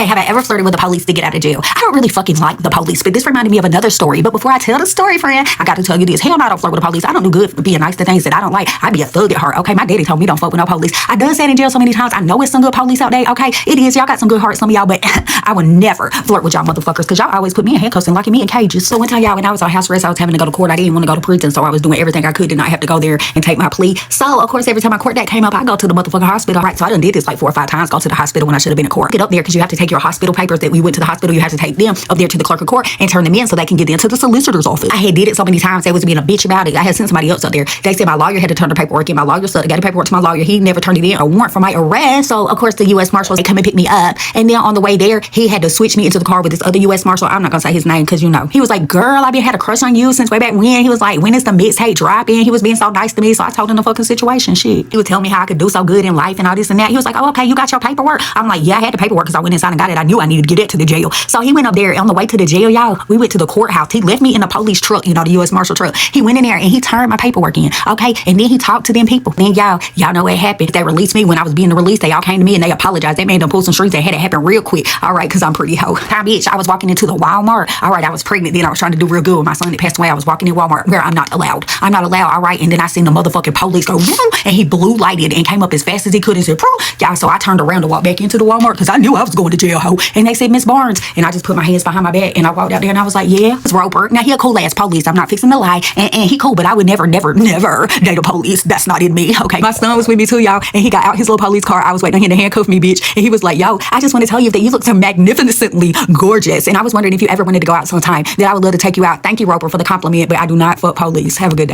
Okay, have I ever flirted with the police to get out of jail? I don't really fucking like the police, but this reminded me of another story. But before I tell the story, friend, I got to tell you this. Hell no, I don't flirt with the police. I don't do good for being nice to things that I don't like. I be a thug at heart, okay? My daddy told me don't fuck with no police. I done sat in jail so many times. I know it's some good police out there, okay? It is. Y'all got some good hearts, some of y'all, but I would never flirt with y'all motherfuckers because y'all always put me in handcuffs and locking me in cages. So one time, y'all, when I was on house arrest, I was having to go to court. I didn't want to go to prison, so I was doing everything I could to not have to go there and take my plea. So, of course, every time my court date came up, I go to the motherfucking hospital, right? So I done did this like 4 or 5 times, go to the hospital when I should have been in court. Get up there because you have to take your hospital papers that we went to the hospital. You have to take them up there to the clerk of court and turn them in so they can get them to the solicitor's office. I had did it so many times. They was being a bitch about it. I had sent somebody else up there. They said my lawyer had to turn the paperwork in. My lawyer got the paperwork to my lawyer. He never turned it in. A warrant for my arrest. So, of course, the U.S. Marshals, they come and pick me up. And then on the way there, he had to switch me into the car with this other U.S. Marshal. I'm not going to say his name because, you know, he was like, girl, I've been had a crush on you since way back when. He was like, when is the mixtape dropping? He was being so nice to me. So I told him the fucking situation. Shit. He was telling me how I could do so good in life and all this and that. He was like, oh, okay, you got your paperwork? I'm like, yeah, I had the paperwork because I went inside and got it. I knew I needed to get it to the jail. So he went up there on the way to the jail, y'all. We went to the courthouse. He left me in the police truck, you know, the U.S. Marshal truck. He went in there and he turned my paperwork in, okay? And then he talked to them people. Then y'all know what happened. They released me when I was being released. They all came to me and they apologized. They made them pull some strings. They had it happen real quick. All right, because I'm pretty hoe. Time, bitch. I was walking into the Walmart. All right, I was pregnant. Then I was trying to do real good with my son that passed away. I was walking in Walmart where I'm not allowed. I'm not allowed. All right. And then I seen the motherfucking police go, woo, and he blue lighted and came up as fast as he could and said, bro, y'all. So I turned around to walk back into the Walmart because I knew I was going to jail, ho. And they said, Miss Barnes. And I just put my hands behind my back and I walked out there and I was like, yeah, it's Roper. Now he a cool ass police. I'm not fixing to lie. And he cool, but I would never date a police. That's not in me. Okay. My son was with me too, y'all. And he got out his little police car. I was waiting on him to handcuff me, bitch. And he was like, yo, I just want to tell you that you look so magnificently gorgeous. And I was wondering if you ever wanted to go out sometime, that I would love to take you out. Thank you, Roper, for the compliment, but I do not fuck police. Have a good day.